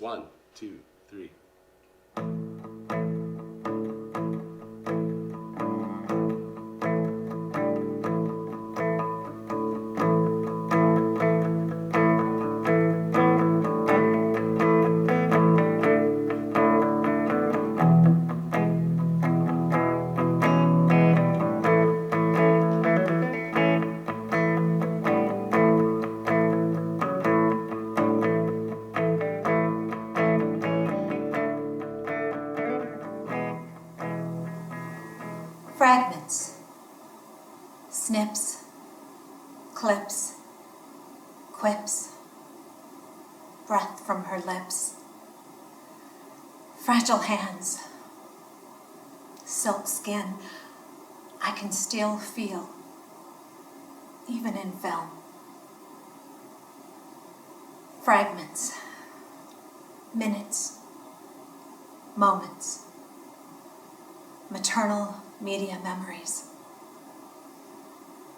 1, 2, 3. Fragments, snips, clips, quips, breath from her lips, fragile hands, silk skin, I can still feel, even in film. Fragments, minutes, moments, maternal media memories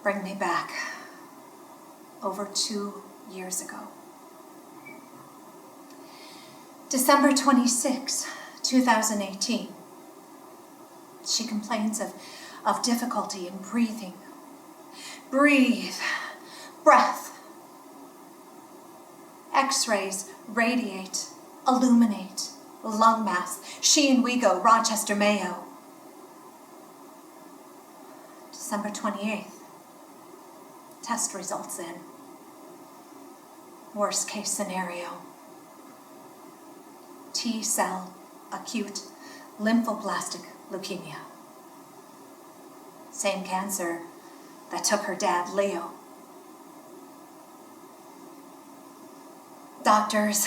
bring me back over 2 years ago. December 26, 2018. She complains of difficulty in breathing. Breathe, breath. X-rays radiate, illuminate, lung mass. She and we go, Rochester, Mayo. December 28th, test results in. Worst case scenario. T-cell acute lymphoblastic leukemia. Same cancer that took her dad, Leo. Doctors,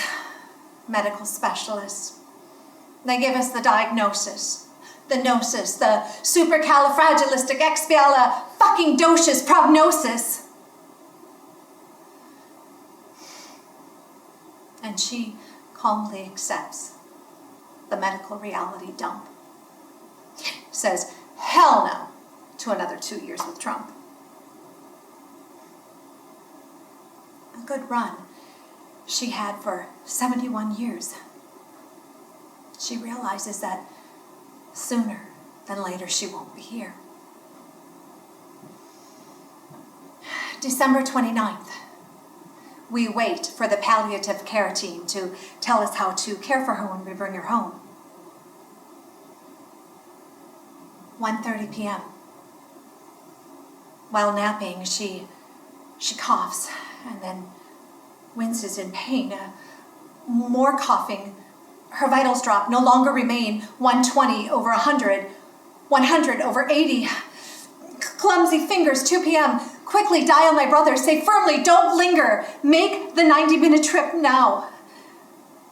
medical specialists, they give us the diagnosis. The gnosis, the supercalifragilisticexpialidocious prognosis. And she calmly accepts the medical reality dump. Says, hell no to another 2 years with Trump. A good run she had for 71 years. She realizes that sooner than later she won't be here. December 29th, we wait for the palliative care team to tell us how to care for her when we bring her home. 1:30 p.m. While napping, she coughs and then winces in pain. More coughing. Her vitals drop, no longer remain 120 over 100, 100 over 80. Clumsy fingers, 2 p.m. Quickly dial my brother, say firmly, don't linger. Make the 90-minute trip now.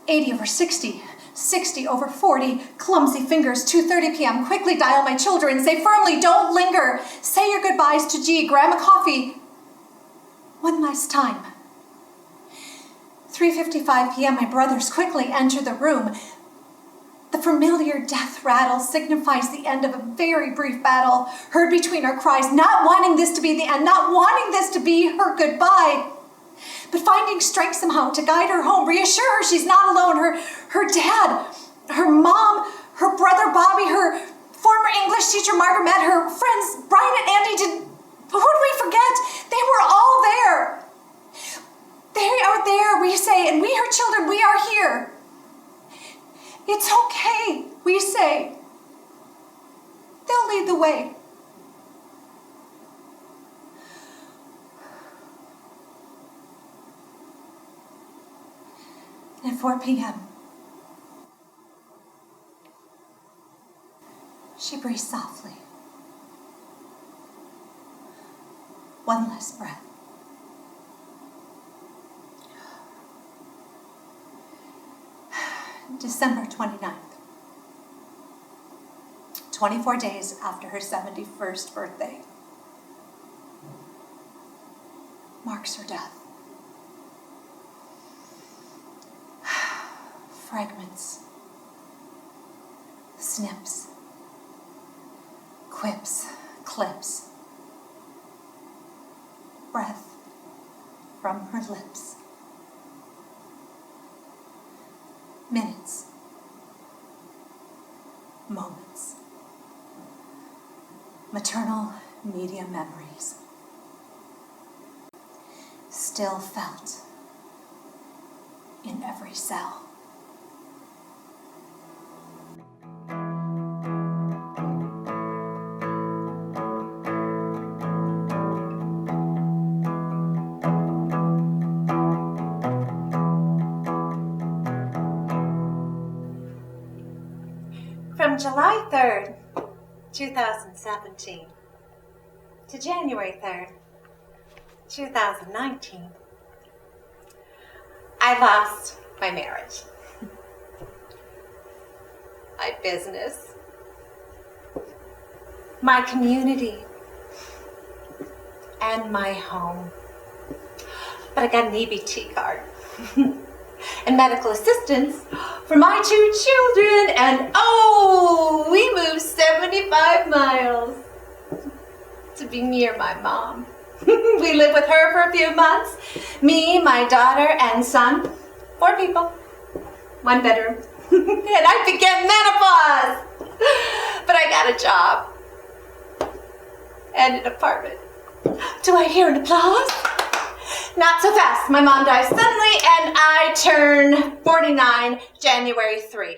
80 over 60, 60 over 40. Clumsy fingers, 2:30 p.m. Quickly dial my children, say firmly, don't linger. Say your goodbyes to G, grab a coffee. One last time. 3:55 p.m. my brothers quickly enter the room. The familiar death rattle signifies the end of a very brief battle, heard between our cries, not wanting this to be the end, not wanting this to be her goodbye, but finding strength somehow to guide her home, reassure her she's not alone. Her dad, her mom, her brother Bobby, her former English teacher Margaret, met her friends Brian and Andy. Who did we forget? They were all there. They are there, we say, and we, her children, we are here. It's okay, we say. They'll lead the way. And at 4 p.m., she breathes softly. One last breath. December 29th, 24 days after her 71st birthday, marks her death. Fragments, snips, quips, clips, breath from her lips. minutes, moments. Maternal media memories. Still felt in every cell. From July 3rd, 2017 to January 3rd, 2019, I lost my marriage, my business, my community, and my home. But I got an EBT card and medical assistance for my 2 children, and oh, we moved 75 miles to be near my mom. We lived with her for a few months. Me, my daughter, and son. 4 people. 1 bedroom. And I began menopause. But I got a job. And an apartment. Do I hear an applause? Not so fast. My mom dies suddenly, and I turn 49 January 3.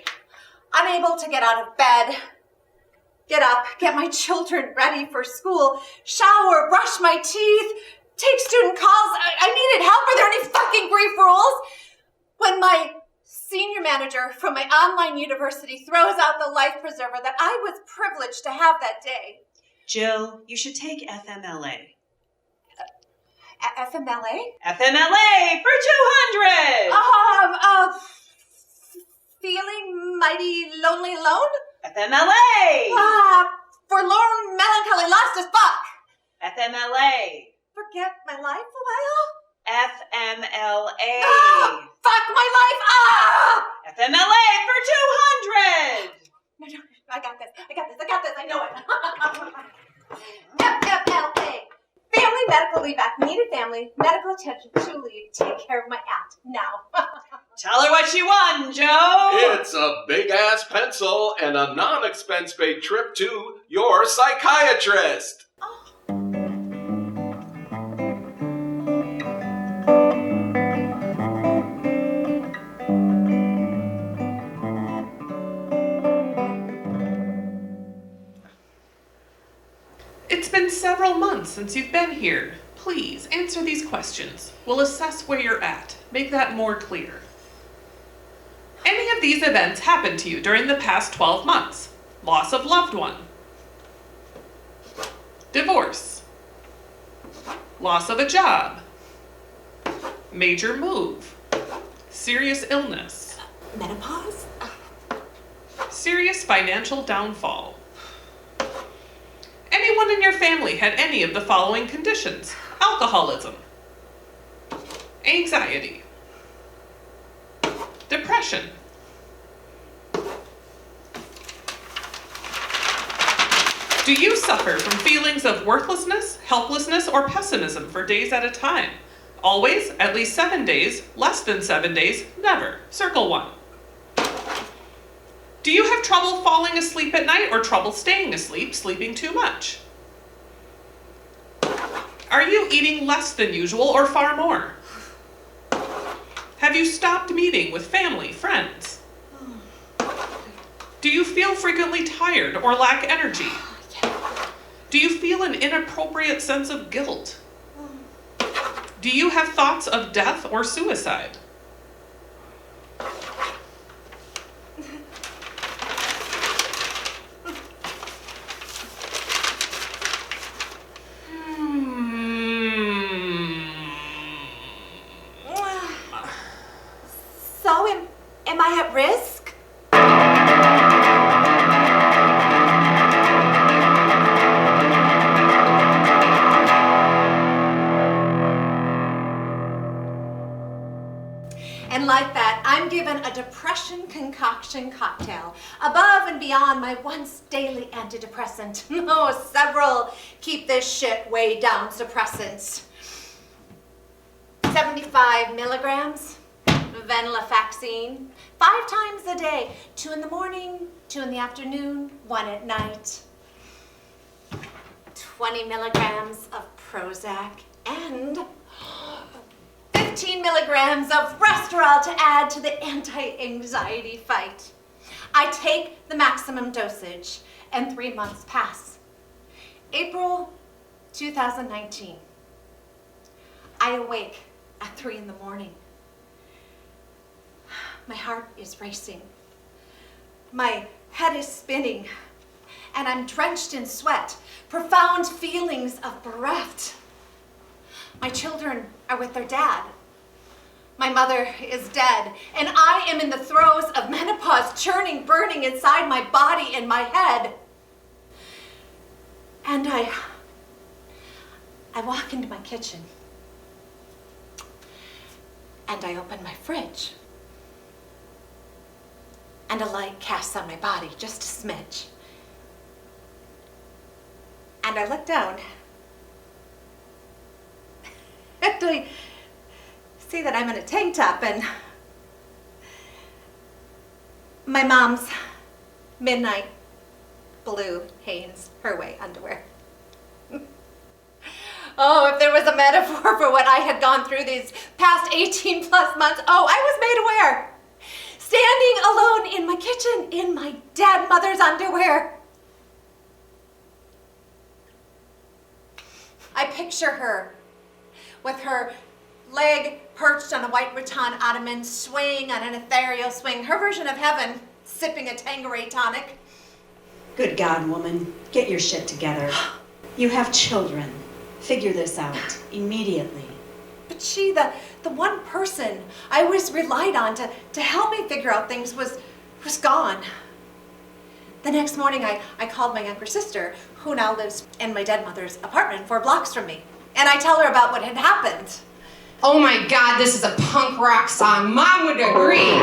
Unable to get out of bed, get up, get my children ready for school, shower, brush my teeth, take student calls. I needed help. Are there any fucking grief rules? When my senior manager from my online university throws out the life preserver that I was privileged to have that day. Jill, you should take FMLA. FMLA? FMLA for 200! Feeling mighty lonely alone? FMLA! Forlorn, melancholy, lost as fuck. FMLA. Forget my life a while? FMLA. Fuck my life! FMLA for 200! No, I got this, I know it. FMLA. Family medical leave act. Needed family medical attention to leave. Take care of my aunt now. Tell her what she won, Joe. It's a big-ass pencil and a non-expense-paid trip to your psychiatrist. It's been several months since you've been here. Please answer these questions. We'll assess where you're at. Make that more clear. Any of these events happened to you during the past 12 months? Loss of loved one. Divorce. Loss of a job. Major move. Serious illness. Menopause? Serious financial downfall. Anyone in your family had any of the following conditions? Alcoholism. Anxiety. Depression. Do you suffer from feelings of worthlessness, helplessness, or pessimism for days at a time? Always, at least 7 days, less than 7 days, never. Circle 1. Do you have trouble falling asleep at night or trouble staying asleep, sleeping too much? Are you eating less than usual or far more? Have you stopped meeting with family, friends? Do you feel frequently tired or lack energy? Do you feel an inappropriate sense of guilt? Do you have thoughts of death or suicide? So, am I at risk? And like that, I'm given a depression concoction cocktail above and beyond my once daily antidepressant. Oh, several keep this shit way down suppressants. 75 milligrams venlafaxine, 5 times a day, 2 in the morning, 2 in the afternoon, 1 at night. 20 milligrams of Prozac and 15 milligrams of Restoril to add to the anti-anxiety fight. I take the maximum dosage and 3 months pass. April 2019. I awake at 3 in the morning. My heart is racing. My head is spinning, and I'm drenched in sweat, profound feelings of bereft. My children are with their dad. My mother is dead, and I am in the throes of menopause, churning, burning inside my body and my head. And I walk into my kitchen, and I open my fridge, and a light casts on my body, just a smidge. And I look down, and I see that I'm in a tank top and my mom's midnight blue Hanes Herway underwear. Oh, if there was a metaphor for what I had gone through these past 18 plus months, oh, I was made aware. Standing alone in my kitchen in my dead mother's underwear. I picture her with her leg perched on a white rattan ottoman, swaying on an ethereal swing, her version of heaven, sipping a Tanqueray tonic. Good God, woman, get your shit together. You have children. Figure this out immediately. But she, the one person I always relied on to help me figure out things was gone. The next morning, I called my younger sister, who now lives in my dead mother's apartment 4 blocks from me. And I tell her about what had happened. Oh my God, this is a punk rock song. Mom would agree.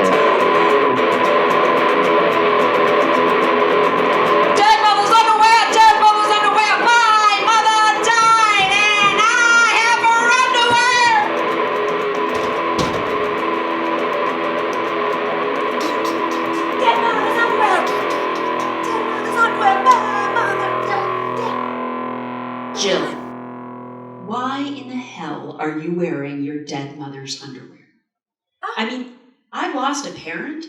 Dead mother's underwear, dead mother's underwear. My mother died and I have her underwear. Dead mother's underwear. Dead mother's underwear. My mother died. Jill, why in the hell are you wearing your dead mother's underwear? I mean, I lost a parent,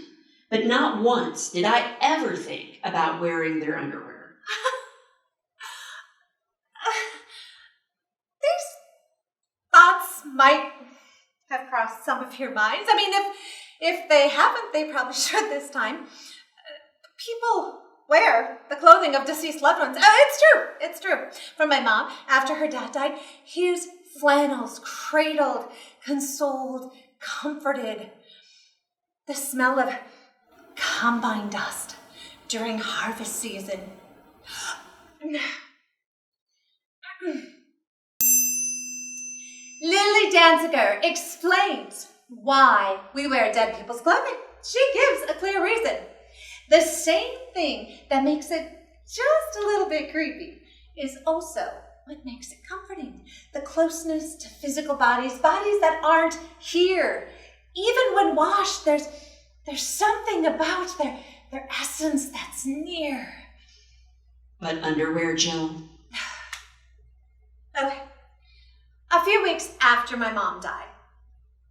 but not once did I ever think about wearing their underwear. These thoughts might have crossed some of your minds. I mean, if they haven't, they probably should this time. People wear the clothing of deceased loved ones. It's true. From my mom, after her dad died, hues flannels, cradled, consoled, comforted. The smell of combine dust during harvest season. Lily Danziger explains why we wear dead people's clothing. She gives a clear reason. The same thing that makes it just a little bit creepy is also what makes it comforting. The closeness to physical bodies that aren't here. Even when washed, there's something about their essence that's near. But underwear, Jill? Okay. A few weeks after my mom died,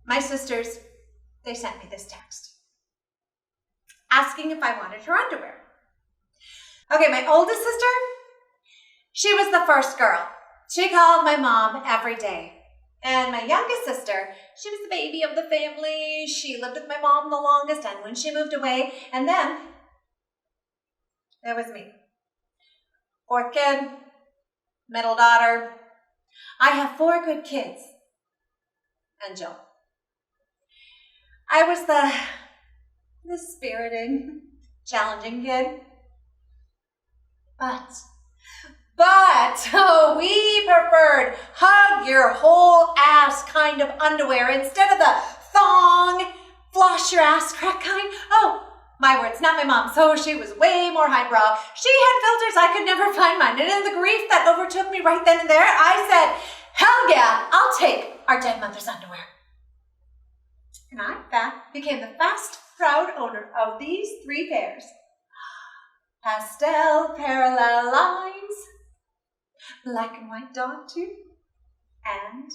my sisters, they sent me this text asking if I wanted her underwear. Okay, my oldest sister, she was the first girl. She called my mom every day. And my youngest sister, she was the baby of the family. She lived with my mom the longest, and when she moved away, and then there was me. 4th kid, middle daughter. I have 4 good kids. And Jill. I was the spirited, challenging kid. But we preferred hug your whole ass kind of underwear instead of the thong, floss your ass crack kind. Oh, my words, not my mom. So she was way more highbrow. She had filters I could never find mine. And in the grief that overtook me right then and there, I said, hell yeah, I'll take our dead mother's underwear. And I, that became the fast proud owner of these 3 pairs. Pastel parallel lines, black and white dog tooth, and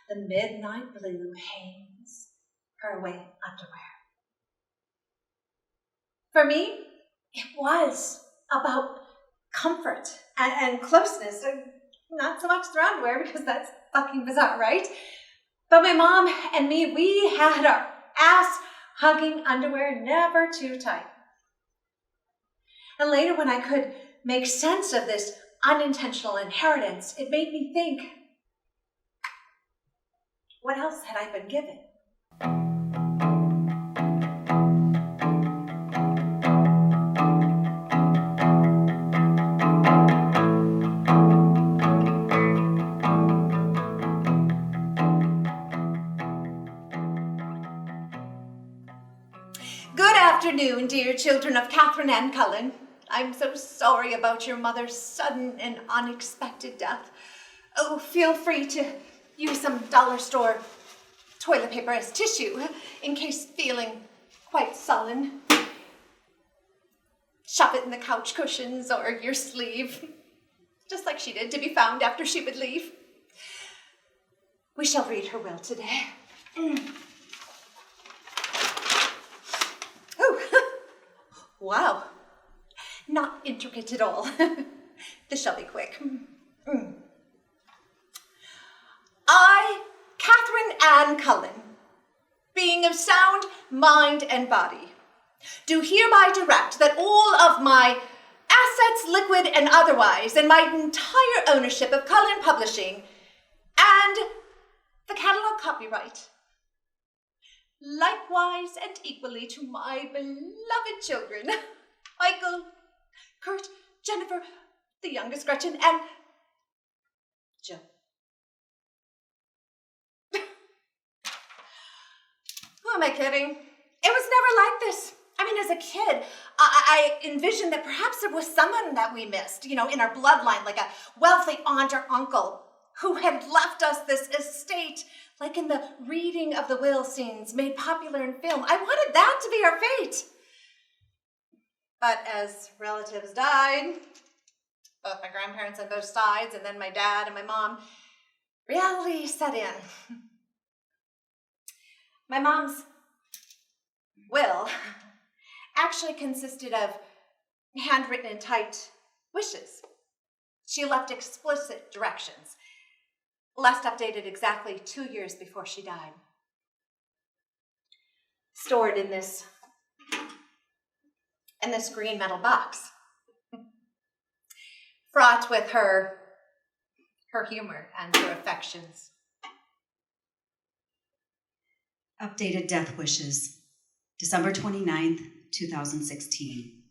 the midnight blue Hanes her-way underwear. For me, it was about comfort and closeness. Not so much the underwear, because that's fucking bizarre, right? But my mom and me, we had our ass-hugging underwear never too tight. And later, when I could make sense of this unintentional inheritance, it made me think, what else had I been given? Good afternoon, dear children of Catherine Ann Cullen. I'm so sorry about your mother's sudden and unexpected death. Oh, feel free to use some dollar store toilet paper as tissue in case feeling quite sullen. Shove it in the couch cushions or your sleeve, just like she did, to be found after she would leave. We shall read her will today. Oh, wow. Not intricate at all. This shall be quick. I, Catherine Ann Cullen, being of sound mind and body, do hereby direct that all of my assets, liquid and otherwise, and my entire ownership of Cullen Publishing and the catalog copyright, likewise and equally to my beloved children, Michael, Kurt, Jennifer, the youngest Gretchen, and Jill. Who am I kidding? It was never like this. I mean, as a kid, I envisioned that perhaps there was someone that we missed, in our bloodline, like a wealthy aunt or uncle who had left us this estate, like in the reading of the will scenes made popular in film. I wanted that to be our fate. But as relatives died, both my grandparents on both sides, and then my dad and my mom, reality set in. My mom's will actually consisted of handwritten and typed wishes. She left explicit directions, last updated exactly 2 years before she died. Stored in this green metal box, fraught with her humor and her affections. Updated death wishes, December 29th, 2016.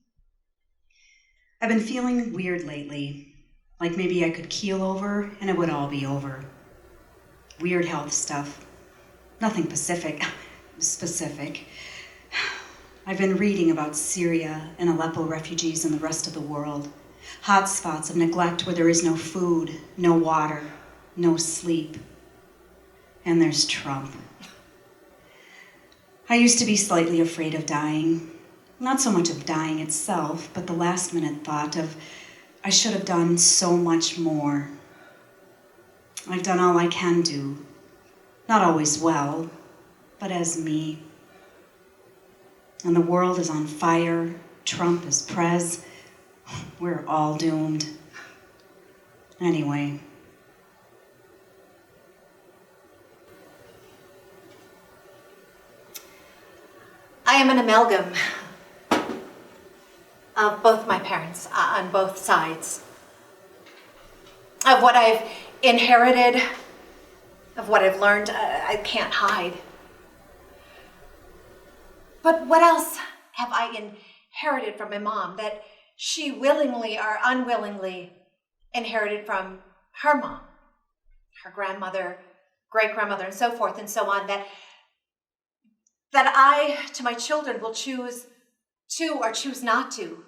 I've been feeling weird lately, like maybe I could keel over and it would all be over. Weird health stuff, nothing specific. I've been reading about Syria and Aleppo refugees and the rest of the world. Hot spots of neglect where there is no food, no water, no sleep. And there's Trump. I used to be slightly afraid of dying. Not so much of dying itself, but the last minute thought of I should have done so much more. I've done all I can do. Not always well, but as me. And the world is on fire. Trump is prez. We're all doomed. Anyway. I am an amalgam of both my parents on both sides. Of what I've inherited, of what I've learned, I can't hide. But what else have I inherited from my mom that she willingly or unwillingly inherited from her mom, her grandmother, great-grandmother, and so forth and so on, that I, to my children, will choose to or choose not to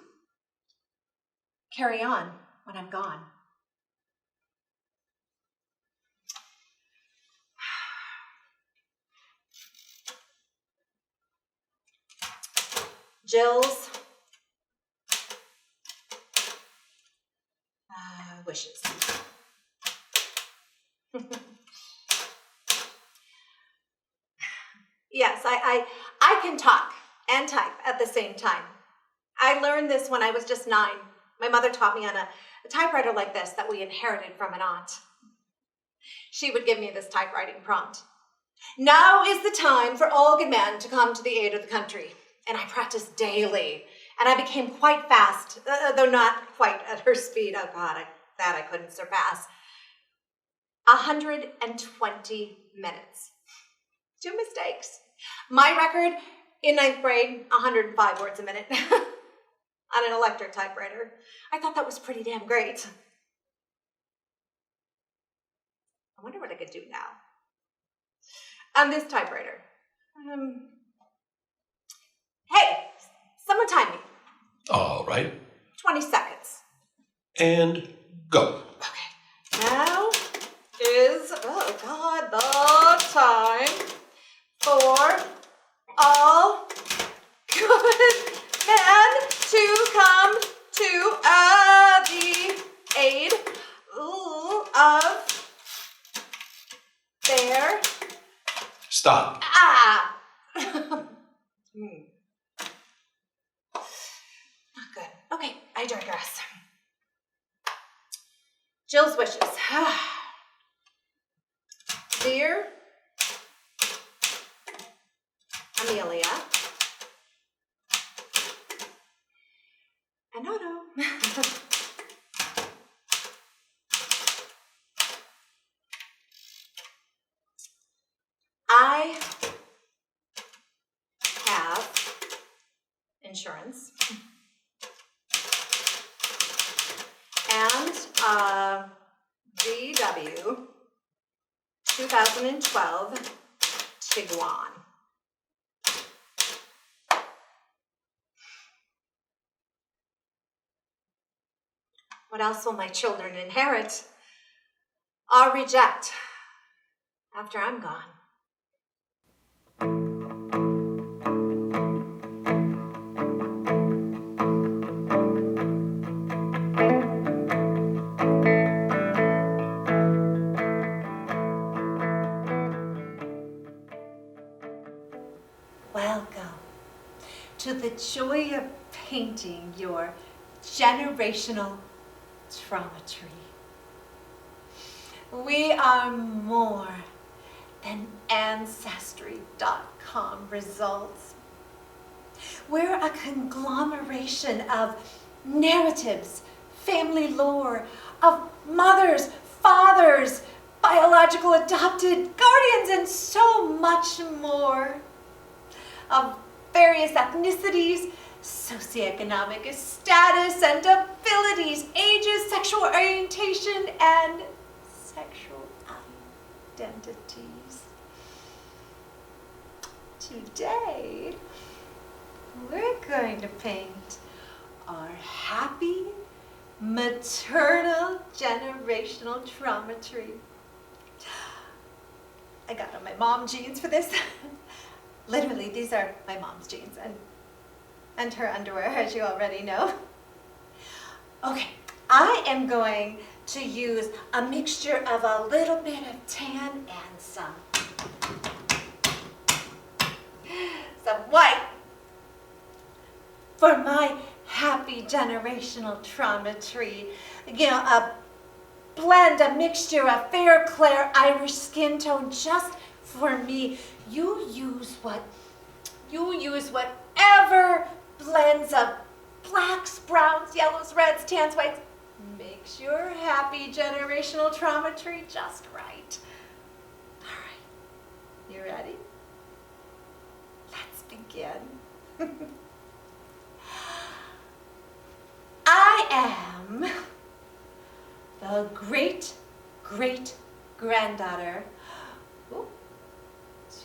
carry on when I'm gone? Jill's wishes. Yes, I can talk and type at the same time. I learned this when I was just 9. My mother taught me on a typewriter like this that we inherited from an aunt. She would give me this typewriting prompt. Now is the time for all good men to come to the aid of the country. And I practiced daily, and I became quite fast, though not quite at her speed. Oh God, that I couldn't surpass. 120 minutes. 2 mistakes. My record in 9th grade, 105 words a minute on an electric typewriter. I thought that was pretty damn great. I wonder what I could do now. On this typewriter. Hey, someone time me. All right. 20 seconds. And go. Okay. Now is, oh God, the time for all good men to come to the aid of their... Stop. Not good. Okay, I digress. Jill's wishes. Dear Amelia and Otto. I have insurance and DW 2012 Tiguan. What else will my children inherit or reject after I'm gone? Welcome to the joy of painting your generational trauma tree. We are more than Ancestry.com results. We're a conglomeration of narratives, family lore, of mothers, fathers, biological adopted guardians, and so much more. Of various ethnicities, socioeconomic status and abilities, ages, sexual orientation, and sexual identities. Today, we're going to paint our happy, maternal, generational trauma tree. I got on my mom jeans for this. Literally, these are my mom's jeans and her underwear, as you already know. Okay, I am going to use a mixture of a little bit of tan and some white for my happy generational trauma tree. You know, a blend, a mixture of fair, clear Irish skin tone just for me. You use whatever blends of blacks, browns, yellows, reds, tans, whites makes your happy generational trauma tree just right. All right, you ready? Let's begin. I am the great-great-granddaughter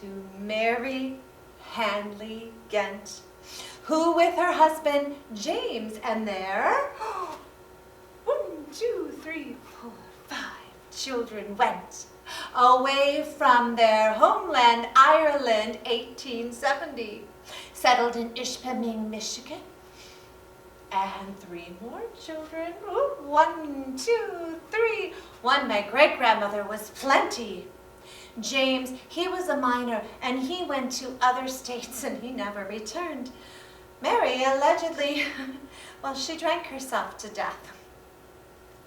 to Mary Handley Gent, who with her husband James and their 1, 2, 3, 4, 5 children went away from their homeland, Ireland, 1870. settled in Ishpeming, Michigan. And 3 more children. Ooh, 1, 2, 3. One, my great-grandmother was plenty. James, he was a minor, and he went to other states, and he never returned. Mary, allegedly, well, she drank herself to death.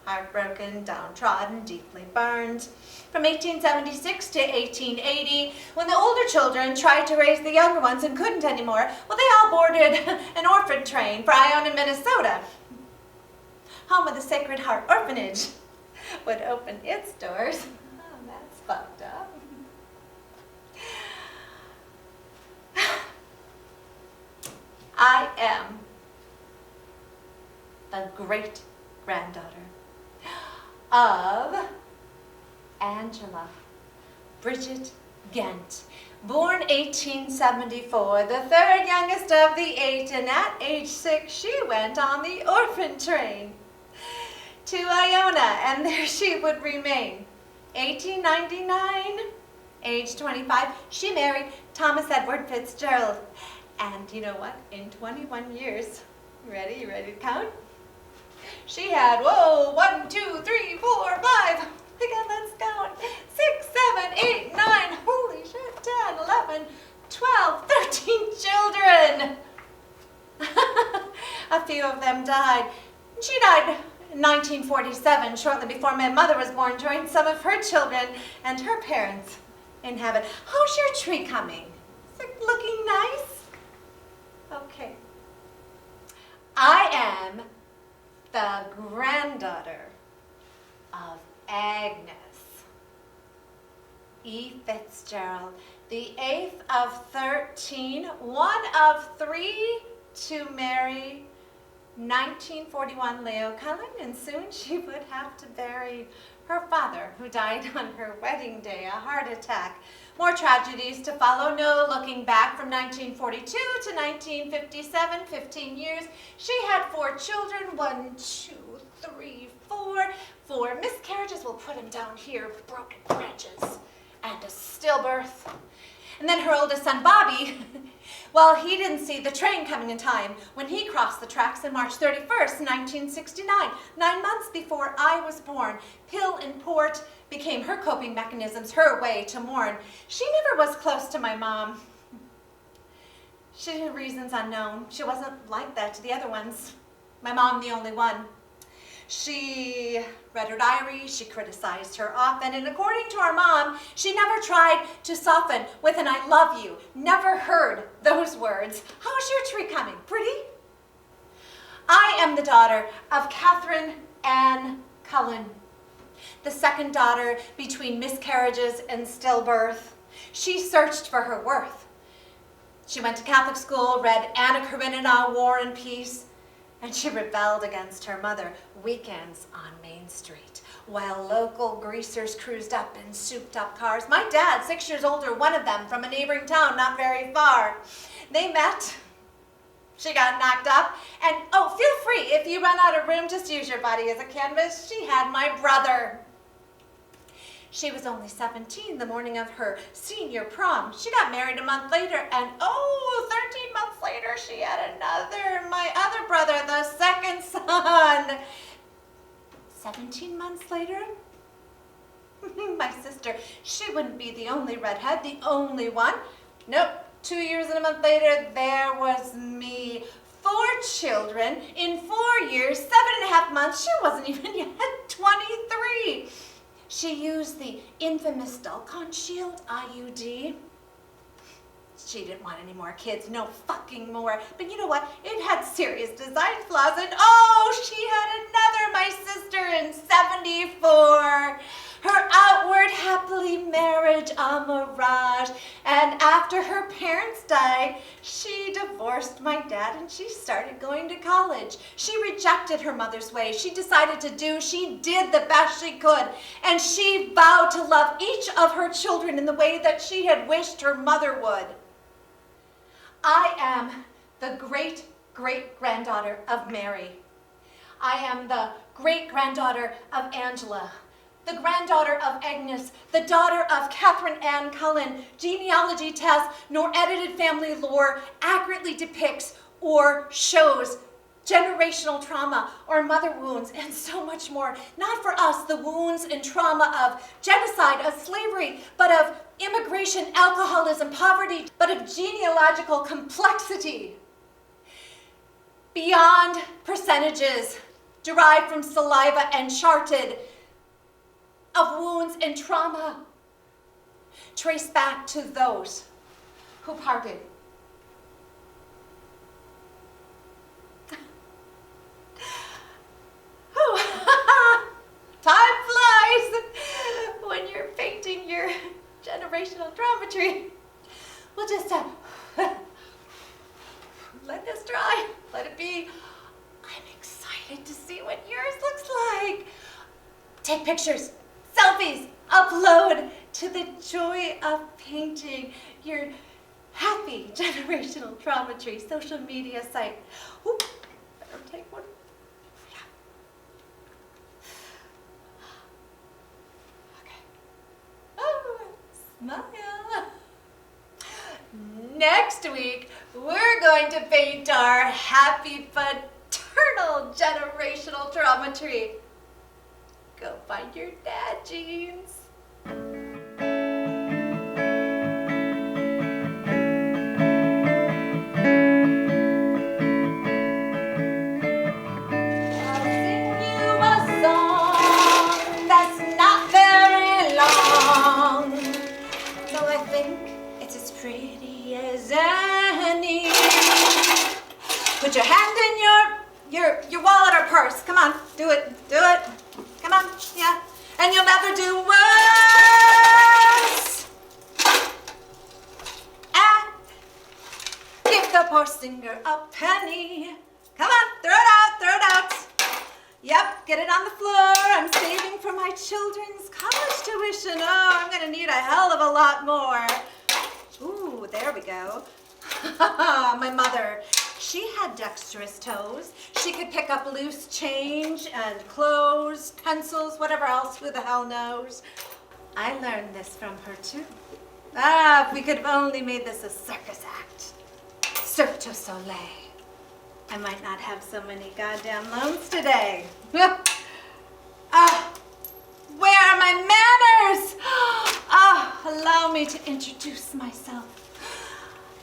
Heartbroken, downtrodden, deeply burned. From 1876 to 1880, when the older children tried to raise the younger ones and couldn't anymore, well, they all boarded an orphan train for Iona, Minnesota. Home of the Sacred Heart Orphanage would open its doors. Oh, that's fucked up. I am the great-granddaughter of Angela Bridget Gent, born 1874, the 3rd youngest of the 8, and at age 6 she went on the orphan train to Iona, and there she would remain. 1899, age 25, she married Thomas Edward Fitzgerald. And you know what? In 21 years, you ready to count? She had, 1, 2, 3, 4, 5. Again, let's count. 6, 7, 8, 9. Holy shit, 10, 11, 12, 13 children. A few of them died. She died in 1947, shortly before my mother was born, joined some of her children and her parents in heaven. How's your tree coming? Is it looking nice? Okay. I am the granddaughter of Agnes E. Fitzgerald, the 8th of 13, one of 3 to marry 1941 Leo Cullen, and soon she would have to bury her father, who died on her wedding day, a heart attack. More tragedies to follow. No looking back. From 1942 to 1957, 15 years, she had 4 children. 1, 2, 3, 4. 4 miscarriages. We'll put them down here. Broken branches. And a stillbirth. And then her oldest son, Bobby, well, he didn't see the train coming in time when he crossed the tracks on March 31st, 1969, 9 months before I was born. Pill and port became her coping mechanisms, her way to mourn. She never was close to my mom. She had reasons unknown. She wasn't like that to the other ones. My mom, the only one. She read her diary, she criticized her often, and according to our mom, she never tried to soften with an I love you. Never heard those words. How's your tree coming? Pretty? I am the daughter of Catherine Ann Cullen, the second daughter between miscarriages and stillbirth. She searched for her worth. She went to Catholic school, read Anna Karenina, War and Peace, and she rebelled against her mother weekends on Main Street, while local greasers cruised up in souped-up cars. My dad, 6 years older, one of them from a neighboring town not very far. They met. She got knocked up. And, oh, feel free, if you run out of room, just use your body as a canvas. She had my brother. She was only 17 the morning of her senior prom. She got married a month later, and 13 months later, she had another, my other brother, the second son. 17 months later, my sister, she wouldn't be the only redhead, the only one. Nope, 2 years and a month later, there was me. 4 children in 4 years, 7.5 months. She wasn't even yet 23. She used the infamous Dulcon Shield IUD. She didn't want any more kids, no fucking more. But you know what? It had serious design flaws, and she had another, my sister, in 74. Her outward happily marriage a mirage. And after her parents died, she divorced my dad and she started going to college. She rejected her mother's way. She decided she did the best she could. And she vowed to love each of her children in the way that she had wished her mother would. I am the great-great-granddaughter of Mary. I am the great-granddaughter of Angela, the granddaughter of Agnes, the daughter of Catherine Ann Cullen. Genealogy tests nor edited family lore accurately depicts or shows generational trauma or mother wounds and so much more. Not for us the wounds and trauma of genocide, of slavery, but of immigration, alcoholism, poverty, but of genealogical complexity. Beyond percentages derived from saliva and charted of wounds and trauma, traced back to those who parted. Time flies when you're painting your generational trauma tree. We'll just let this dry, let it be. I'm excited to see what yours looks like. Take pictures, selfies, upload to the joy of painting your happy generational trauma tree social media site. Ooh, better take one. Smile. Next week, we're going to paint our happy paternal generational trauma tree. Go find your dad jeans. I'll sing you a song that's not very long. So I think it's as pretty as any. Put your hand in your wallet or purse. Come on, do it. Come on, yeah. And you'll never do worse. And give the poor singer a penny. Come on, throw it out. Yep, get it on the floor. I'm saving for my children's college tuition. Oh, I'm gonna need a hell of a lot more. Ooh, there we go. My mother, she had dexterous toes. She could pick up loose change and clothes, pencils, whatever else, who the hell knows. I learned this from her too. If we could have only made this a circus act. Cirque du Soleil. I might not have so many goddamn loans today. Where are my manners? Allow me to introduce myself.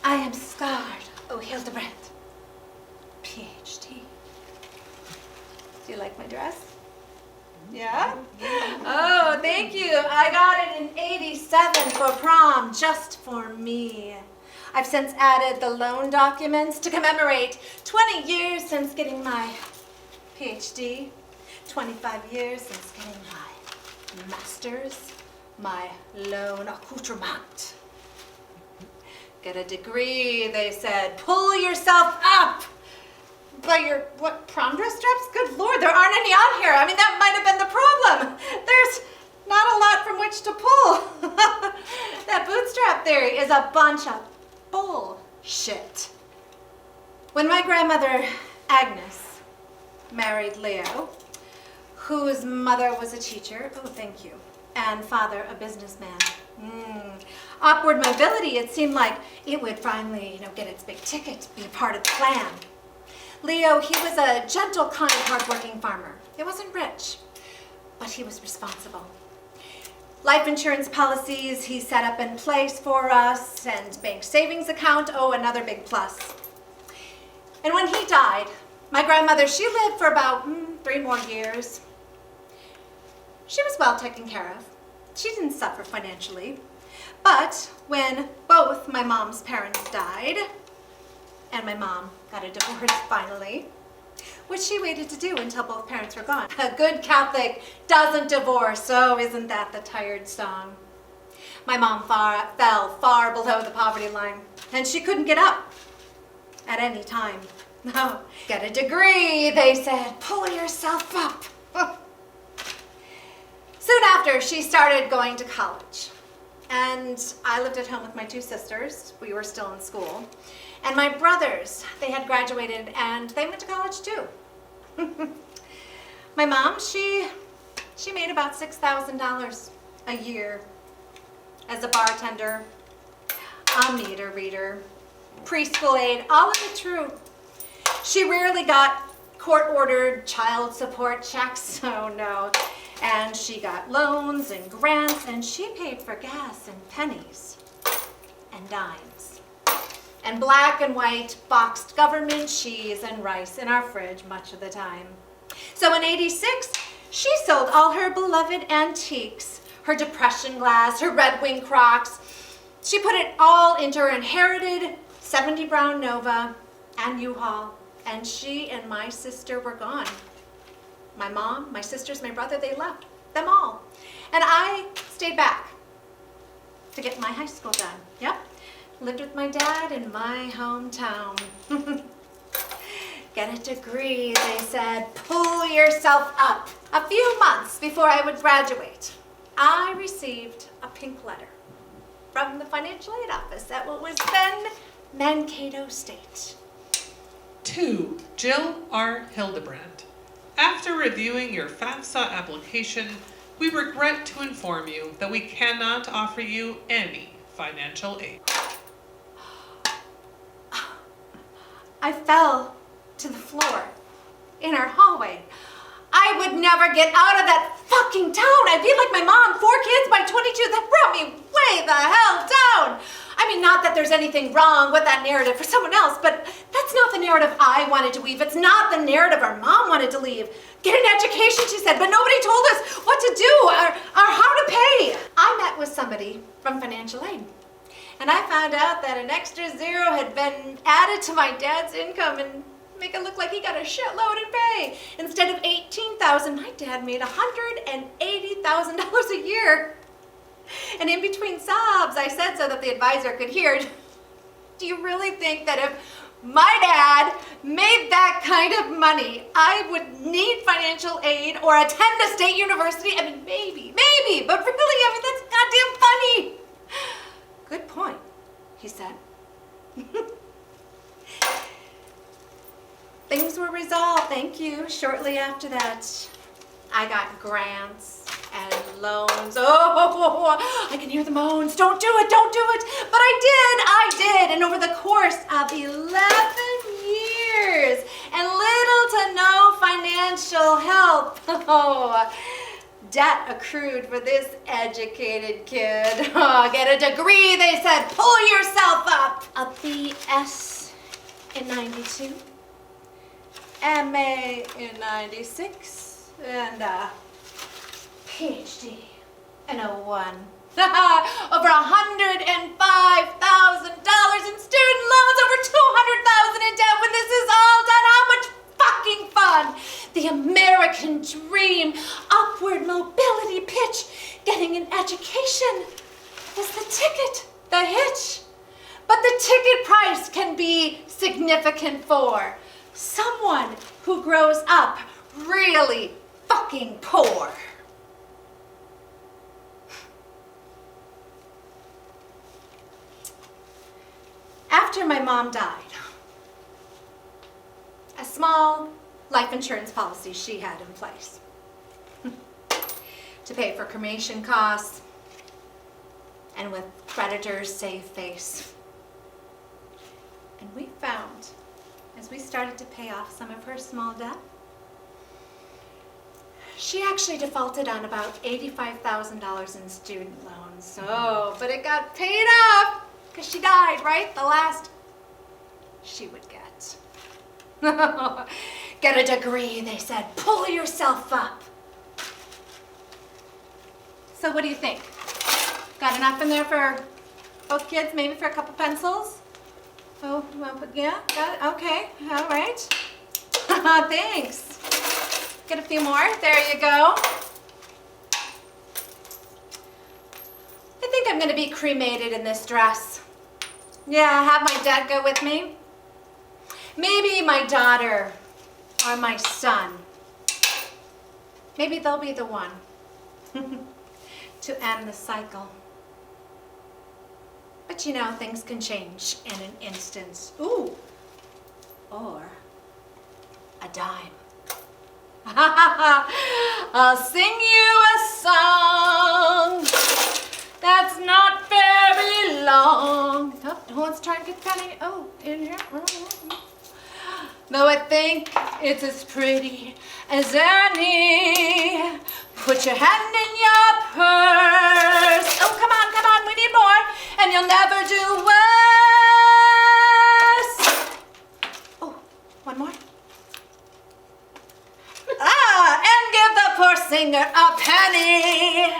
I am Scarred O'Hildebrandt, PhD. Do you like my dress? Yeah? Oh, thank you. I got it in '87 for prom, just for me. I've since added the loan documents to commemorate 20 years since getting my PhD, 25 years since getting my master's, my loan accoutrement. Get a degree, they said. Pull yourself up. But your, prom dress straps? Good Lord, there aren't any on here. I mean, that might have been the problem. There's not a lot from which to pull. That bootstrap theory is a bunch of bullshit. When my grandmother, Agnes, married Leo, whose mother was a teacher, oh, thank you, and father, a businessman. Awkward mobility, it seemed like it would finally, get its big ticket, be a part of the plan. Leo, he was a gentle, kind, hardworking farmer. He wasn't rich, but he was responsible. Life insurance policies he set up in place for us, and bank savings account, another big plus. And when he died, my grandmother, she lived for about 3 more years. She was well taken care of. She didn't suffer financially. But when both my mom's parents died, and my mom got a divorce finally, which she waited to do until both parents were gone. A good Catholic doesn't divorce, so isn't that the tired song? My mom fell far below the poverty line, and she couldn't get up at any time. No, get a degree, they said. Pull yourself up. Soon after, she started going to college. And I lived at home with my 2 sisters. We were still in school. And my brothers, they had graduated and they went to college too. My mom, she She made about $6,000 a year as a bartender, a meter reader, preschool aide, all of it true. She rarely got court-ordered child support checks, oh no. And she got loans and grants, and she paid for gas and pennies and dimes. And black and white boxed government cheese and rice in our fridge much of the time. So in '86, she sold all her beloved antiques, her depression glass, her Red Wing Crocs. She put it all into her inherited 70 Brown Nova and U-Haul, and she and my sister were gone. My mom, my sisters, my brother, they left, them all. And I stayed back to get my high school done. Yep, lived with my dad in my hometown. Get a degree, they said, pull yourself up. A few months before I would graduate, I received a pink letter from the financial aid office at what was then Mankato State. To Jill R. Hildebrand. After reviewing your FAFSA application, we regret to inform you that we cannot offer you any financial aid. I fell to the floor in our hallway. I would never get out of that fucking town. I'd be like my mom, 4 kids by 22. That brought me way the hell down. I mean, not that there's anything wrong with that narrative for someone else, but that's not the narrative I wanted to weave. It's not the narrative our mom wanted to leave. Get an education, she said, but nobody told us what to do or how to pay. I met with somebody from financial aid, and I found out that an extra zero had been added to my dad's income and make it look like he got a shitload in pay. Instead of $18,000, my dad made $180,000 a year. And in between sobs, I said so that the advisor could hear, do you really think that if my dad made that kind of money, I would need financial aid or attend a state university? I mean, maybe, but really, I mean, that's goddamn funny. Good point, he said. Things were resolved, thank you. Shortly after that, I got grants and loans. Oh, I can hear the moans. Don't do it. But I did. And over the course of 11 years and little to no financial help, debt accrued for this educated kid. Get a degree, they said. Pull yourself up. A BS in '92. MA in '96, and a PhD in '01. Over $105,000 in student loans, over $200,000 in debt. When this is all done, how much fucking fun! The American dream, upward mobility pitch, getting an education is the ticket, the hitch. But the ticket price can be significant for someone who grows up really fucking poor. After my mom died, a small life insurance policy she had in place to pay for cremation costs and with creditors save face. And we found, as we started to pay off some of her small debt, she actually defaulted on about $85,000 in student loans. Oh, but it got paid off because she died, right? The last she would get. Get a degree, they said. Pull yourself up. So what do you think? Got enough in there for both kids, maybe for a couple pencils? Oh, well, yeah, got it. Okay, all right. Thanks. Get a few more. There you go. I think I'm going to be cremated in this dress. Yeah, have my dad go with me. Maybe my daughter or my son. Maybe they'll be the one to end the cycle. But you know, things can change in an instant. Ooh, or a dime. I'll sing you a song that's not very long. Oh, who wants to try and get the penny? Oh, in here. Though I think it's as pretty as any. Put your hand in your purse. Oh, come on, we need more. And you'll never do worse. Oh, one more. And give the poor singer a penny.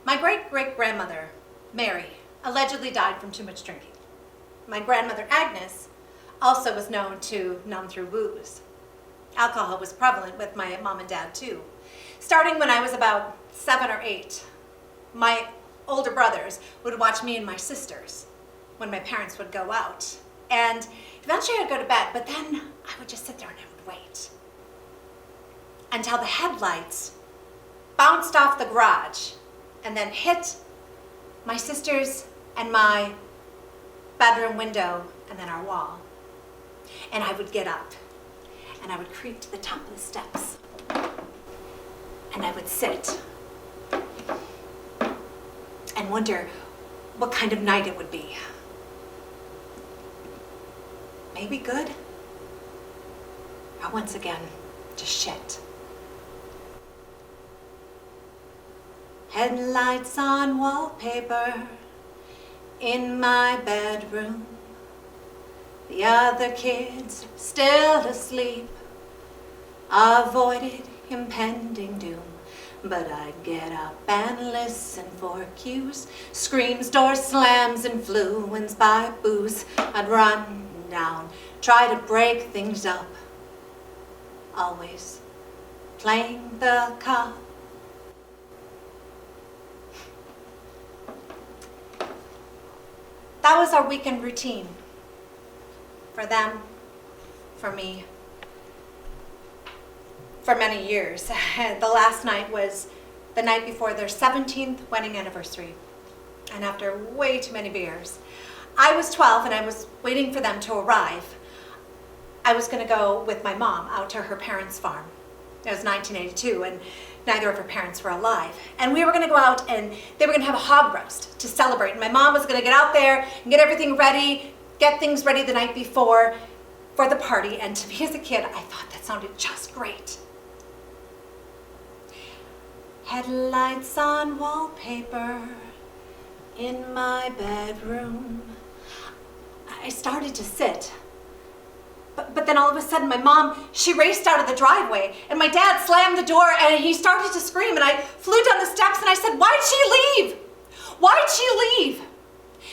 My great-great-grandmother, Mary, allegedly died from too much drinking. My grandmother, Agnes, also was known to numb through booze. Alcohol was prevalent with my mom and dad, too. Starting when I was about 7 or 8, my older brothers would watch me and my sisters when my parents would go out. And eventually I'd go to bed, but then I would just sit there and I would wait until the headlights bounced off the garage and then hit my sisters and my bedroom window and then our wall. And I would get up and I would creep to the top of the steps and I would sit and wonder what kind of night it would be. Maybe good, or once again, just shit. Headlights on wallpaper in my bedroom. The other kids still asleep, avoided impending doom. But I'd get up and listen for cues, screams, door slams, influenced by booze. I'd run down, try to break things up, always playing the cop. That was our weekend routine. For them, for me, for many years. The last night was the night before their 17th wedding anniversary. And after way too many beers, I was 12 and I was waiting for them to arrive. I was gonna go with my mom out to her parents' farm. It was 1982 and neither of her parents were alive. And we were gonna go out and they were gonna have a hog roast to celebrate. And my mom was gonna get out there and get everything ready, get things ready the night before for the party. And to me as a kid, I thought that sounded just great. Headlights on wallpaper in my bedroom. I started to sit. But then all of a sudden my mom, she raced out of the driveway and my dad slammed the door and he started to scream and I flew down the steps and I said, "Why'd she leave? Why'd she leave?"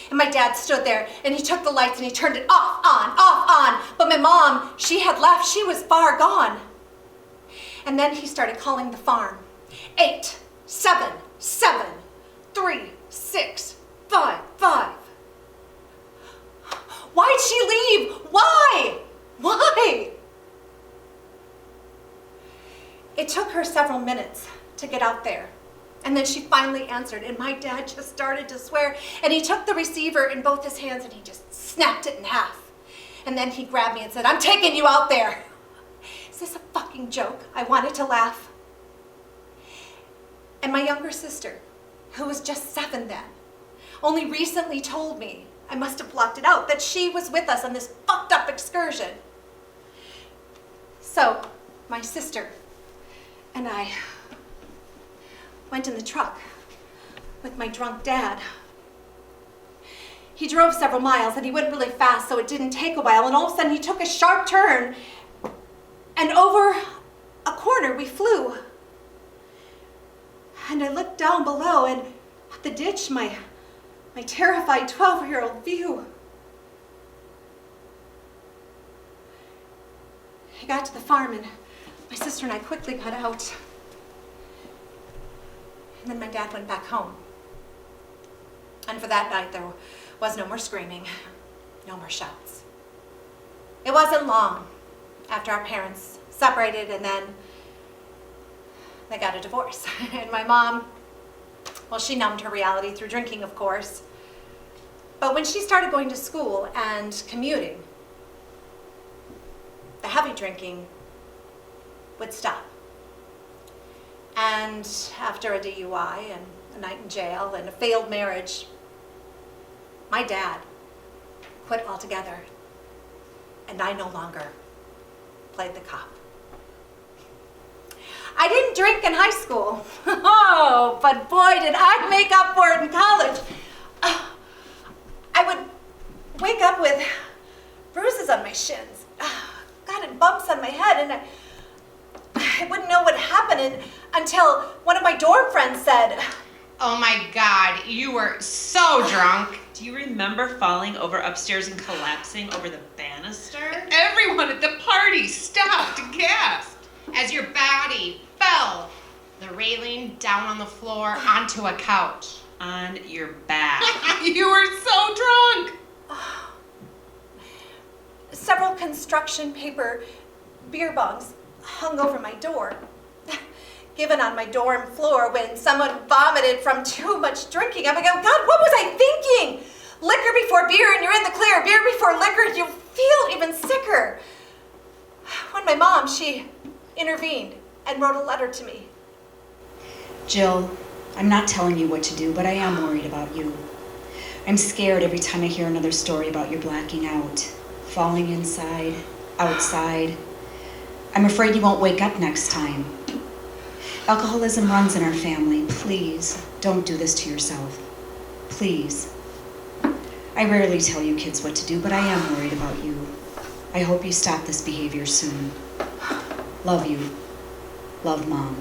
And my dad stood there and he took the lights and he turned it off, on. But my mom, she had left, she was far gone. And then he started calling the farm. 8, 7, 7, 3, 6, 5, 5. Why'd she leave? Why? Why? It took her several minutes to get out there. And then she finally answered and my dad just started to swear and he took the receiver in both his hands and he just snapped it in half. And then he grabbed me and said, "I'm taking you out there." Is this a fucking joke? I wanted to laugh. And my younger sister, who was just 7 then, only recently told me, I must have blocked it out, that she was with us on this fucked up excursion. So, my sister and I went in the truck with my drunk dad. He drove several miles and he went really fast, so it didn't take a while, and all of a sudden he took a sharp turn and over a corner we flew. And I looked down below and at the ditch, my terrified 12-year-old view. I got to the farm and my sister and I quickly got out. And then my dad went back home. And for that night, there was no more screaming, no more shouts. It wasn't long after our parents separated and then they got a divorce. And my mom, well, she numbed her reality through drinking, of course. But when she started going to school and commuting, the heavy drinking would stop. And after a DUI and a night in jail and a failed marriage, my dad quit altogether, and I no longer played the cop. I didn't drink in high school. Oh, but boy, did I make up for it in college. I would wake up with bruises on my shins, and bumps on my head, and I wouldn't know what happened until one of my dorm friends said, Oh my God, you were so drunk. Do you remember falling over upstairs and collapsing over the banister? Everyone at the party stopped and gasped. As your body fell the railing down on the floor onto a couch. On your back. You were so drunk. Several construction paper beer bongs hung over my door, given on my dorm floor when someone vomited from too much drinking. I'm like, oh God, what was I thinking? Liquor before beer and you're in the clear. Beer before liquor, you feel even sicker. When my mom, she intervened and wrote a letter to me. Jill, I'm not telling you what to do, but I am worried about you. I'm scared every time I hear another story about your blacking out, falling inside, outside. I'm afraid you won't wake up next time. Alcoholism runs in our family. Please, don't do this to yourself. Please. I rarely tell you kids what to do, but I am worried about you. I hope you stop this behavior soon. Love you. Love, Mom.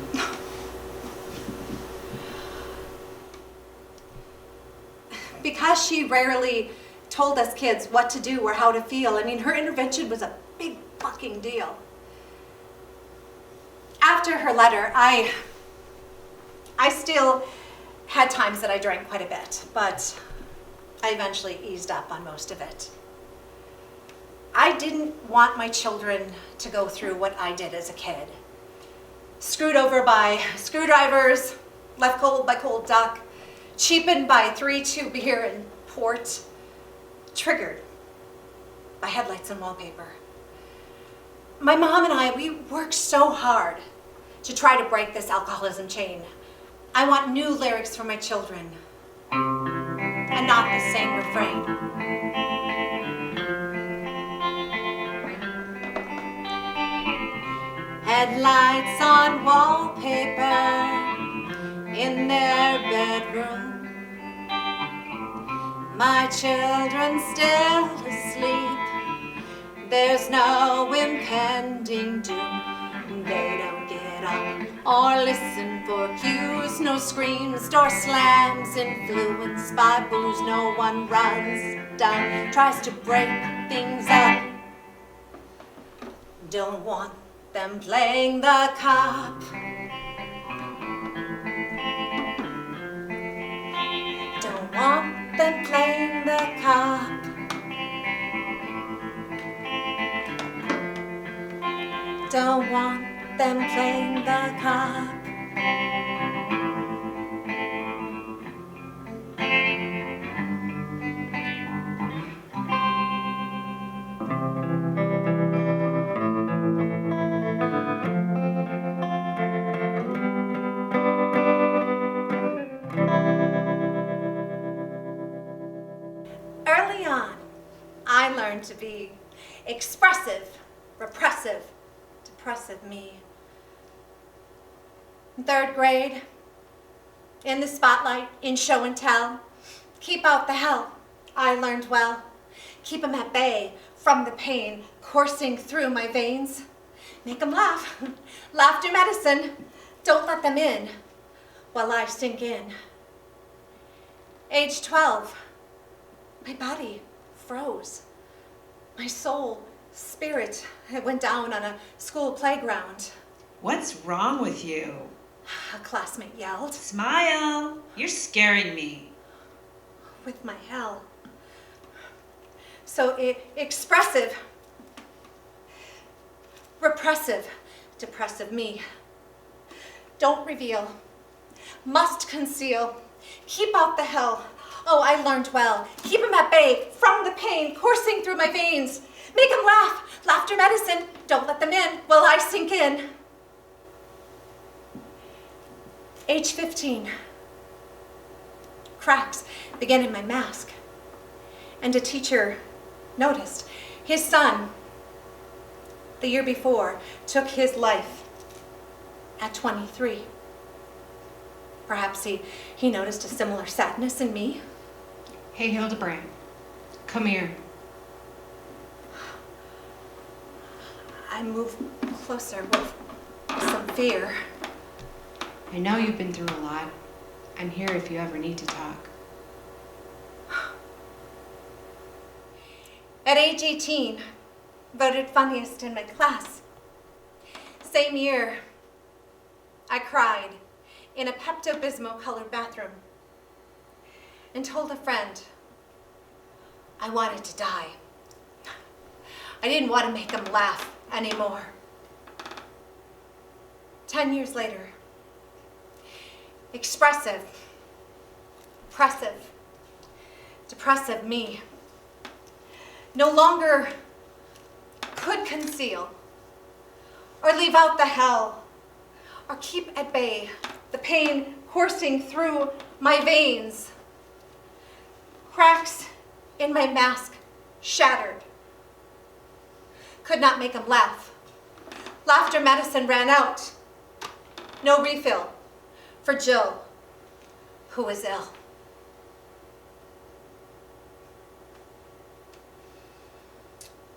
Because she rarely told us kids what to do or how to feel, I mean, her intervention was a big fucking deal. After her letter, I still had times that I drank quite a bit, but I eventually eased up on most of it. I didn't want my children to go through what I did as a kid. Screwed over by screwdrivers, left cold by cold duck, cheapened by 3-2 beer and port, triggered by headlights and wallpaper. My mom and I, we worked so hard to try to break this alcoholism chain. I want new lyrics for my children, and not the same refrain. Headlights on wallpaper in their bedroom. My children still asleep. There's no impending doom. They don't get up or listen for cues. No screams, door slams, influenced by booze. No one runs down, tries to break things up. Don't want them playing the cop. Don't want them playing the cop. Don't want them playing the cop. Early on, I learned to be expressive, repressive, depressive me. In 3rd grade, in the spotlight, in show and tell, keep out the hell, I learned well. Keep 'em at bay from the pain coursing through my veins. Make 'em laugh, laughter medicine, don't let them in while I sink in. Age 12, my body froze. My soul, spirit, it went down on a school playground. What's wrong with you? A classmate yelled. Smile. You're scaring me. With my hell. So expressive, repressive, depressive me Don't reveal. Must conceal. Keep out the hell. Oh, I learned well. Keep him at bay from the pain coursing through my veins. Make him laugh. Laughter medicine. Don't let them in while I sink in. Age 15. Cracks began in my mask. And a teacher noticed his son, the year before, took his life at 23. Perhaps he noticed a similar sadness in me. Hey, Hildebrand, come here. I moved closer with some fear. I know you've been through a lot. I'm here if you ever need to talk. At age 18, voted funniest in my class. Same year, I cried in a Pepto-Bismol colored bathroom and told a friend I wanted to die. I didn't want to make him laugh anymore. 10 years later, expressive, oppressive, depressive me no longer could conceal or leave out the hell or keep at bay the pain coursing through my veins. Cracks in my mask shattered. Could not make him laugh. Laughter medicine ran out. No refill for Jill, who was ill.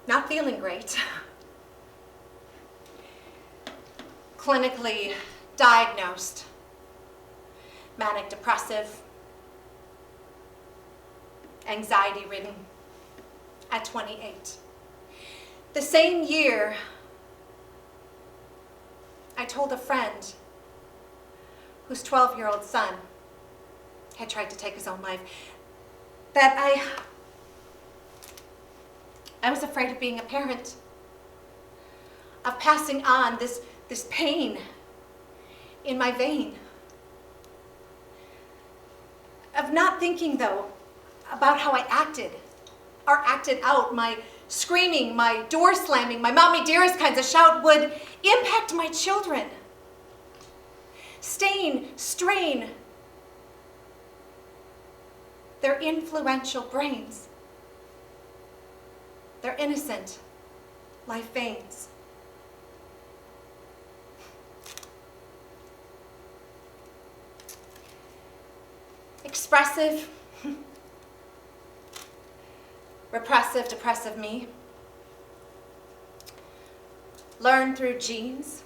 Not feeling great. Clinically diagnosed manic depressive, anxiety ridden at 28. The same year, I told a friend whose 12-year-old son had tried to take his own life that I was afraid of being a parent, of passing on this pain in my vein, of not thinking, though, about how I acted or acted out. My screaming, my door slamming, my mommy dearest kinds of shout would impact my children, strain their influential brains, their innocent life veins. Expressive, repressive, depressive me. Learned through genes,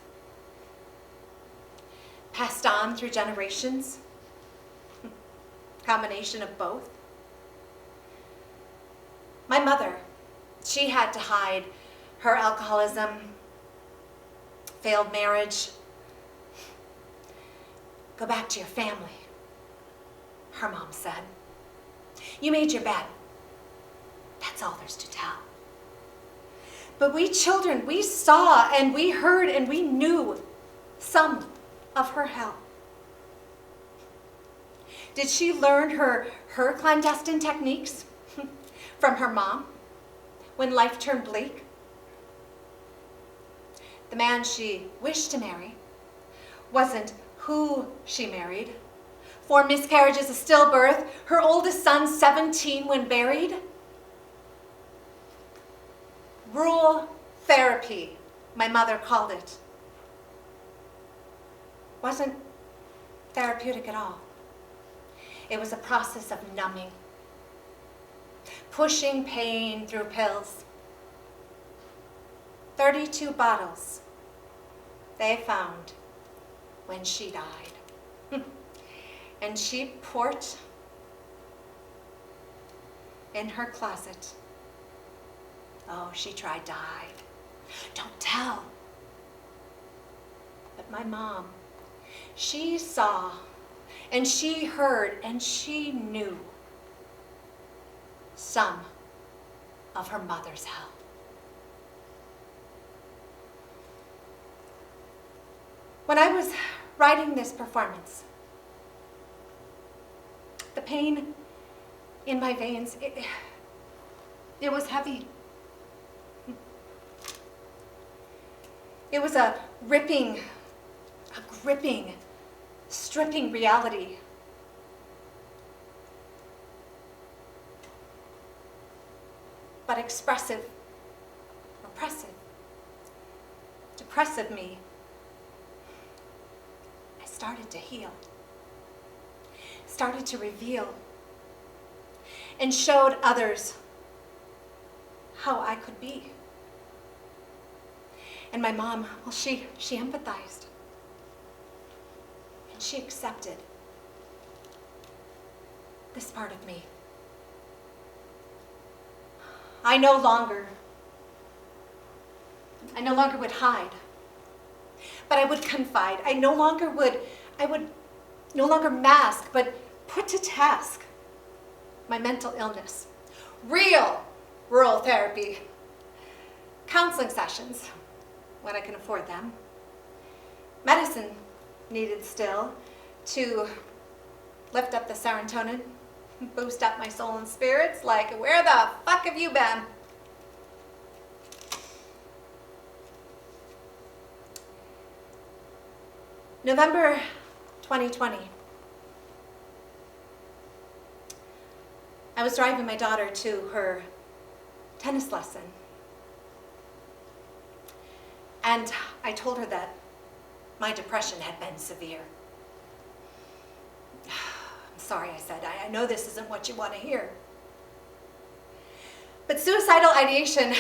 passed on through generations, combination of both. My mother, she had to hide her alcoholism, failed marriage. Go back to your family, her mom said. You made your bed. That's all there's to tell. But we children, we saw and we heard and we knew some of her hell. Did she learn her clandestine techniques from her mom when life turned bleak? The man she wished to marry wasn't who she married. 4 miscarriages, a stillbirth, her oldest son 17 when buried. Rule therapy, my mother called it. Wasn't therapeutic at all. It was a process of numbing, pushing pain through pills. 32 bottles they found when she died. And she poured in her closet. Oh, she tried to hide. Don't tell. But my mom, she saw and she heard and she knew some of her mother's hell. When I was writing this performance. The pain in my veins, it was heavy. It was a gripping, stripping reality. But expressive, repressive, depressive me. I started to heal, started to reveal, and showed others how I could be. And my mom, well, she empathized. And she accepted this part of me. I no longer would hide, but I would confide. I would no longer mask, but put to task my mental illness. Real rural therapy, counseling sessions, when I can afford them. Medicine needed still to lift up the serotonin, boost up my soul and spirits, like, where the fuck have you been? November 2020. I was driving my daughter to her tennis lesson. And I told her that my depression had been severe. I'm sorry, I said. I know this isn't what you want to hear. But suicidal ideation,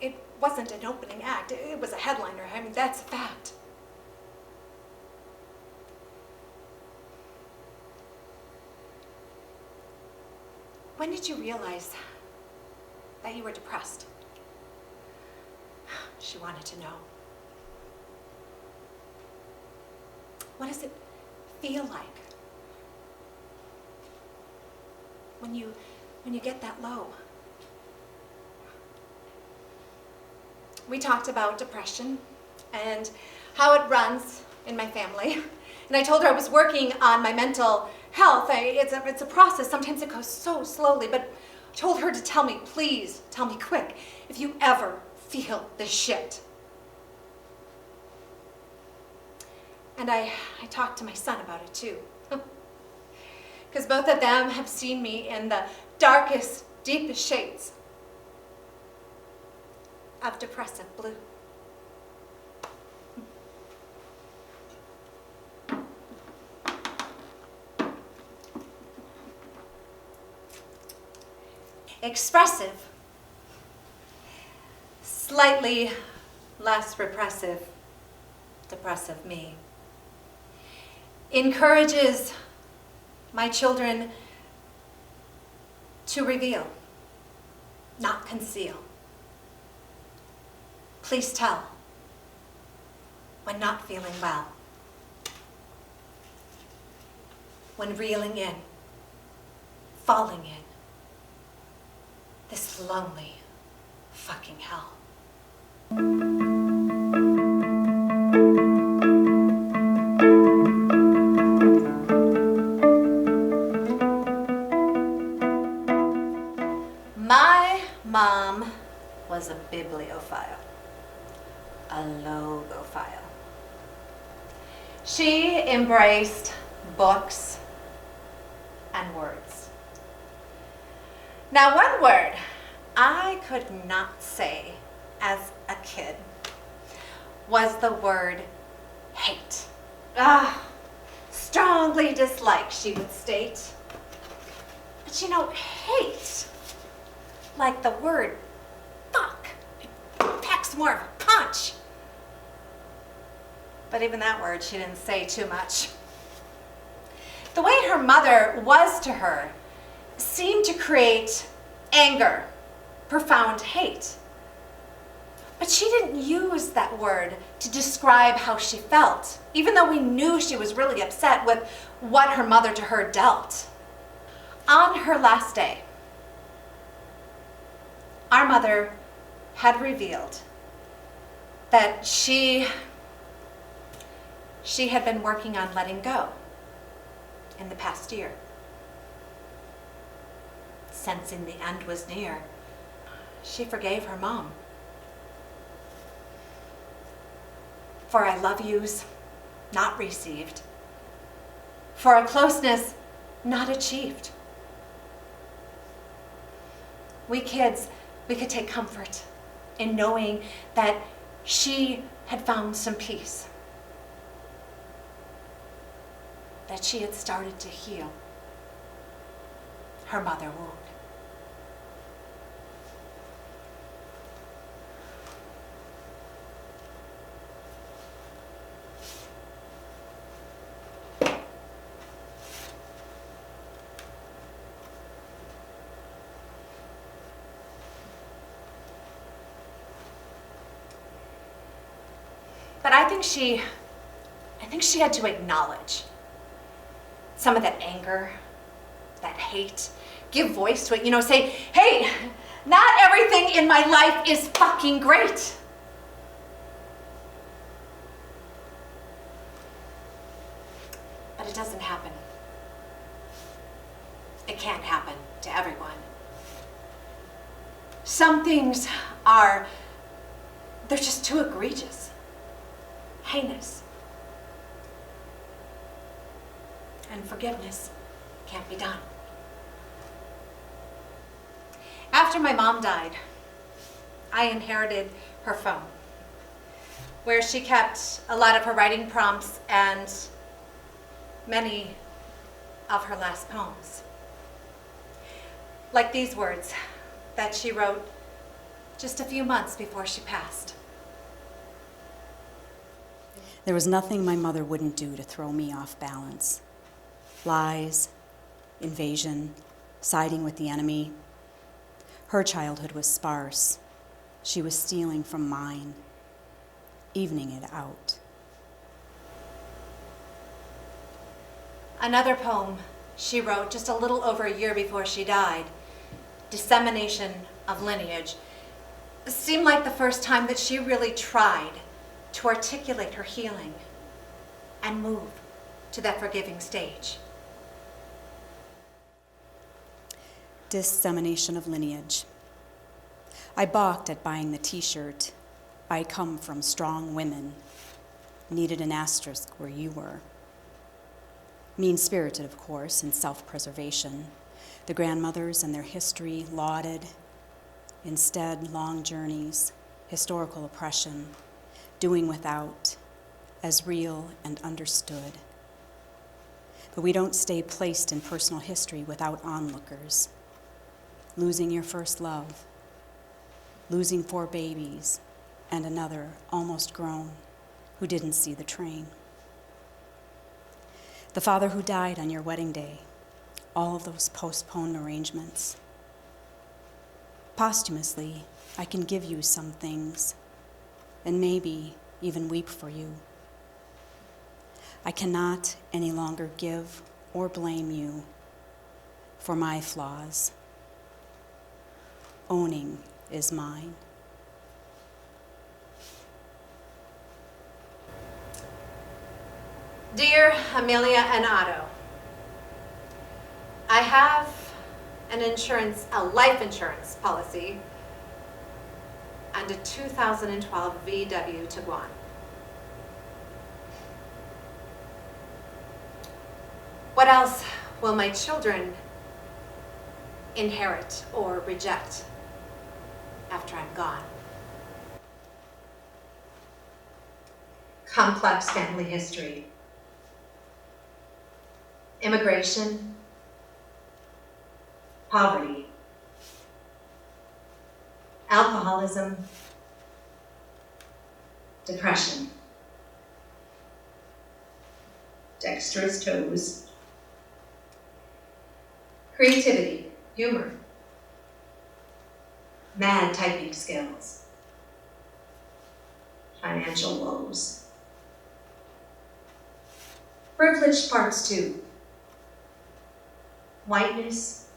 it wasn't an opening act. It was a headliner. I mean, that's a fact. When did you realize that you were depressed? She wanted to know. What does it feel like when you get that low? We talked about depression and how it runs in my family. And I told her I was working on my mental health. It's a process. Sometimes it goes so slowly, but I told her to tell me, please, tell me quick, if you ever feel this shit. And I talked to my son about it too. Because both of them have seen me in the darkest, deepest shades of depressive blue. Expressive, slightly less repressive, depressive me encourages my children to reveal, not conceal. Please tell when not feeling well, when reeling in, falling in this lonely fucking hell. My mom was a bibliophile, a logophile. She embraced books and words. Now, one word I could not say as a kid was the word hate. Strongly dislike, she would state. But you know, hate, like the word fuck, it packs more of a punch. But even that word, she didn't say too much. The way her mother was to her seemed to create anger, profound hate. But she didn't use that word to describe how she felt, even though we knew she was really upset with what her mother to her dealt. On her last day, our mother had revealed that she had been working on letting go in the past year. Sensing the end was near, she forgave her mom for I love yous not received, for a closeness not achieved. We kids, we could take comfort in knowing that she had found some peace, that she had started to heal her mother wound. But I think she had to acknowledge some of that anger, that hate, give voice to it, say, hey, not everything in my life is fucking great. But it doesn't happen. It can't happen to everyone. Some things they're just too egregious, heinous. And forgiveness can't be done. After my mom died, I inherited her phone, where she kept a lot of her writing prompts and many of her last poems. Like these words that she wrote just a few months before she passed. There was nothing my mother wouldn't do to throw me off balance. Lies, invasion, siding with the enemy. Her childhood was sparse. She was stealing from mine, evening it out. Another poem she wrote just a little over a year before she died, Dissemination of Lineage, seemed like the first time that she really tried to articulate her healing and move to that forgiving stage. Dissemination of lineage. I balked at buying the t-shirt, I come from strong women, needed an asterisk where you were. Mean-spirited, of course, in self-preservation. The grandmothers and their history lauded. Instead, long journeys, historical oppression, doing without, as real and understood. But we don't stay placed in personal history without onlookers. Losing your first love, losing 4 babies, and another, almost grown, who didn't see the train. The father who died on your wedding day, all of those postponed arrangements. Posthumously, I can give you some things, and maybe even weep for you. I cannot any longer give or blame you for my flaws. Owning is mine. Dear Amelia and Otto, I have a life insurance policy and a 2012 VW Tiguan. What else will my children inherit or reject after I'm gone? Complex family history. Immigration, poverty, alcoholism, depression, dexterous toes, creativity, humor, mad typing skills, financial woes, privileged parts too. Whiteness,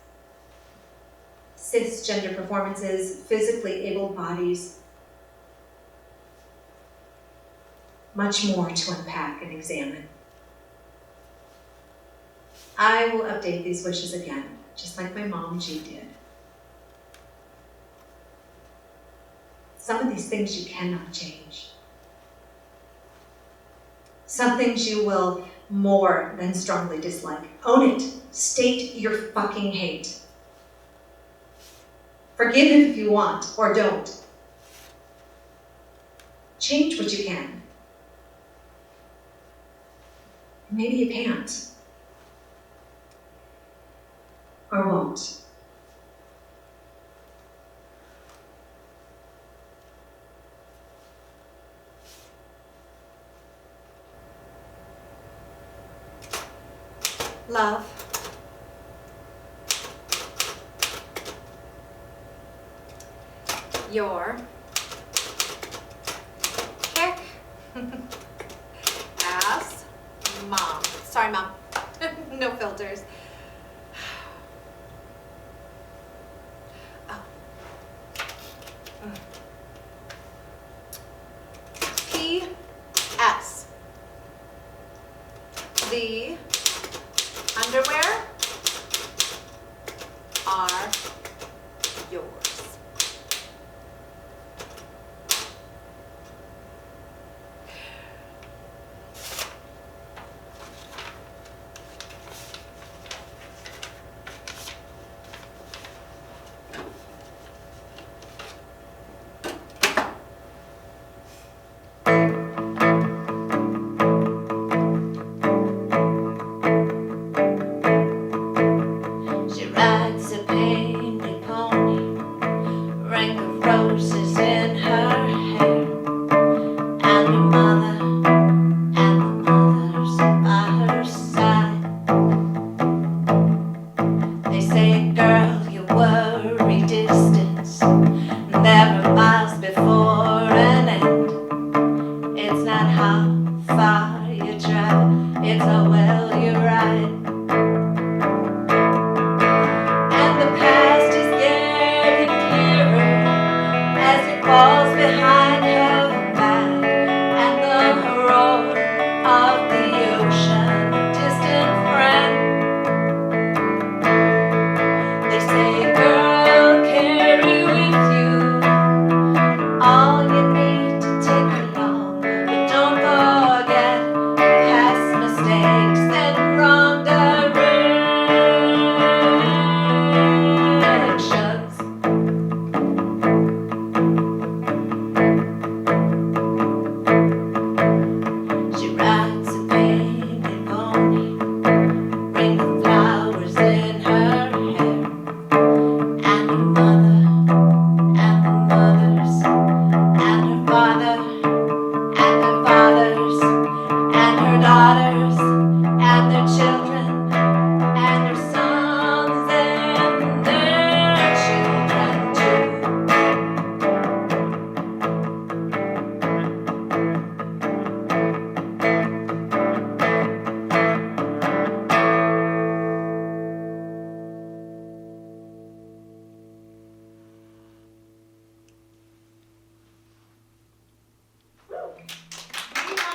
cisgender performances, physically able bodies, much more to unpack and examine. I will update these wishes again, just like my mom G did. Some of these things you cannot change. Some things you will more than strongly dislike. Own it. State your fucking hate. Forgive him if you want, or don't. Change what you can. Maybe you can't. Or won't. Love. Your kick ass mom. Sorry, Mom. No filters. Oh. P.S. The underwear are yours. She rides a painted pony, ring of roses in her hair, and her mother's by her side. They say, girl, you worry distance, there are miles before an end. It's not how far you travel, it's how well